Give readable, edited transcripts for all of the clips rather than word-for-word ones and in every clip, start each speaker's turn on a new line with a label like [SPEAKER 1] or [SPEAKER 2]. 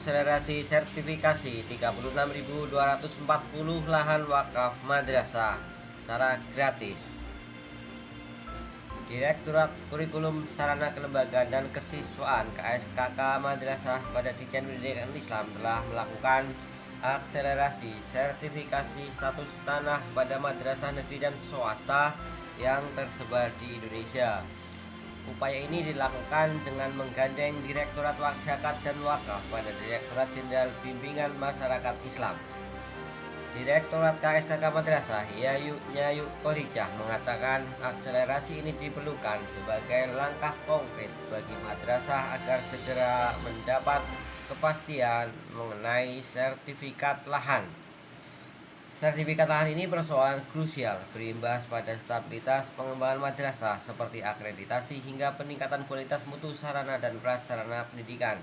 [SPEAKER 1] akselerasi sertifikasi 36.240 lahan wakaf madrasah secara gratis. Direktorat Kurikulum Sarana Kelembagaan dan Kesiswaan KSKK Madrasah pada Ditjen Pendidikan Islam telah melakukan akselerasi sertifikasi status tanah pada madrasah negeri dan swasta yang tersebar di Indonesia. Upaya ini dilakukan dengan menggandeng Direktorat Zakat dan Wakaf pada Direktorat Jenderal Bimbingan Masyarakat Islam. Direktorat KSKK Madrasah Nyayu Khadijah mengatakan akselerasi ini diperlukan sebagai langkah konkret bagi madrasah agar segera mendapat kepastian mengenai sertifikat lahan. Sertifikat lahan ini persoalan krusial, berimbas pada stabilitas pengembangan madrasah seperti akreditasi hingga peningkatan kualitas mutu sarana dan prasarana pendidikan.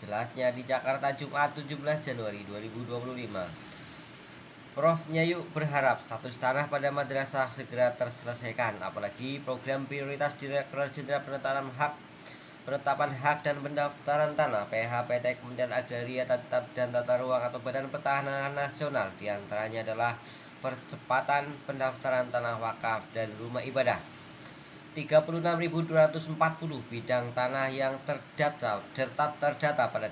[SPEAKER 1] Jelasnya di Jakarta Jumat 17 Januari 2025. Prof. Nyayu berharap status tanah pada madrasah segera terselesaikan, apalagi program prioritas Direktorat Jenderal Penetapan Hak dan Pendaftaran Tanah PHPT Kementerian Agraria dan Tata Ruang atau Badan Pertanahan Nasional diantaranya adalah percepatan pendaftaran tanah wakaf dan rumah ibadah. 36.240 bidang tanah yang terdata pada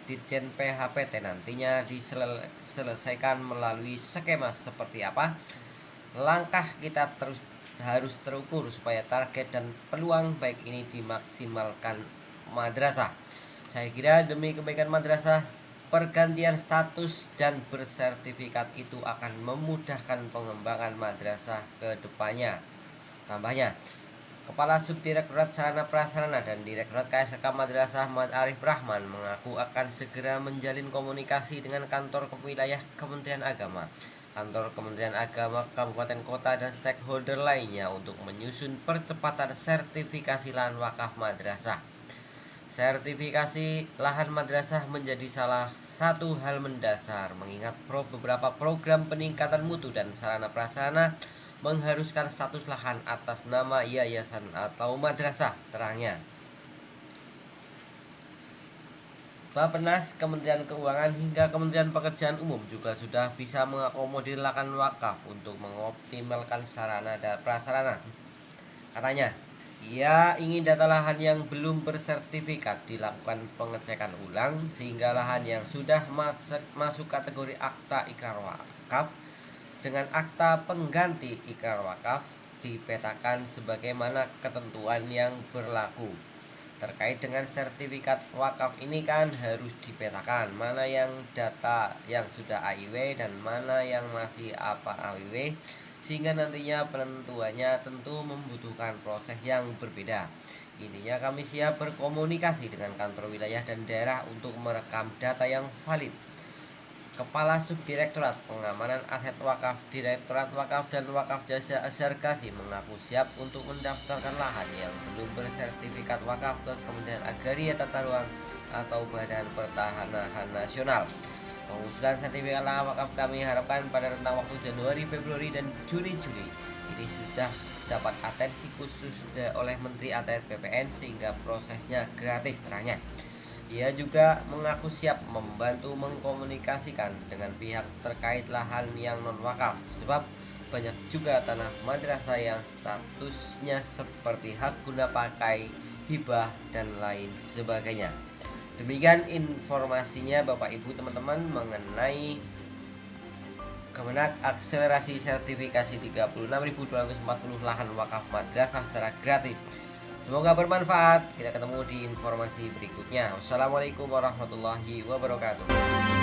[SPEAKER 1] Ditjen PHPT nantinya diselesaikan melalui skema seperti apa? Langkah kita harus terukur supaya target dan peluang baik ini dimaksimalkan madrasah. Saya kira demi kebaikan madrasah, pergantian status dan bersertifikat itu akan memudahkan pengembangan madrasah ke depannya. Tambahnya, Kepala Subdirektorat Sarana Prasarana dan Direktorat KSKK Madrasah Ahmad Arif Rahman mengaku akan segera menjalin komunikasi dengan kantor wilayah Kementerian Agama, kantor Kementerian Agama Kabupaten Kota dan stakeholder lainnya untuk menyusun percepatan sertifikasi lahan wakaf madrasah. Sertifikasi lahan madrasah menjadi salah satu hal mendasar mengingat beberapa program peningkatan mutu dan sarana prasarana mengharuskan status lahan atas nama yayasan atau madrasah, terangnya. Bappenas, Kementerian Keuangan hingga Kementerian Pekerjaan Umum juga sudah bisa mengakomodir lahan wakaf untuk mengoptimalkan sarana dan prasarana. Katanya, ia ingin data lahan yang belum bersertifikat dilakukan pengecekan ulang sehingga lahan yang sudah masuk kategori akta ikrar wakaf dengan akta pengganti ikrar wakaf dipetakan sebagaimana ketentuan yang berlaku. Terkait dengan sertifikat wakaf ini kan harus dipetakan mana yang data yang sudah AIW dan mana yang masih apa AIW, sehingga nantinya penentuannya tentu membutuhkan proses yang berbeda. Intinya kami siap berkomunikasi dengan kantor wilayah dan daerah untuk merekam data yang valid. Kepala Subdirektorat Pengamanan Aset Wakaf Direktorat Wakaf dan Wakaf Jasa Asargasi mengaku siap untuk mendaftarkan lahan yang belum bersertifikat wakaf ke Kementerian Agraria Tata Ruang atau Badan Pertanahan Nasional. Pengusulan sertifikat lahan wakaf kami harapkan pada rentang waktu Januari, Februari, dan Juni-Juli ini sudah dapat atensi khusus oleh Menteri ATR BPN sehingga prosesnya gratis, terangnya. Ia juga mengaku siap membantu mengkomunikasikan dengan pihak terkait lahan yang non-wakaf, sebab banyak juga tanah madrasah yang statusnya seperti hak guna pakai, hibah, dan lain sebagainya. Demikian informasinya Bapak Ibu teman-teman mengenai Kemenak akselerasi sertifikasi 36.240 lahan wakaf madrasah secara gratis. Semoga bermanfaat. Kita ketemu di informasi berikutnya. Wassalamualaikum warahmatullahi wabarakatuh.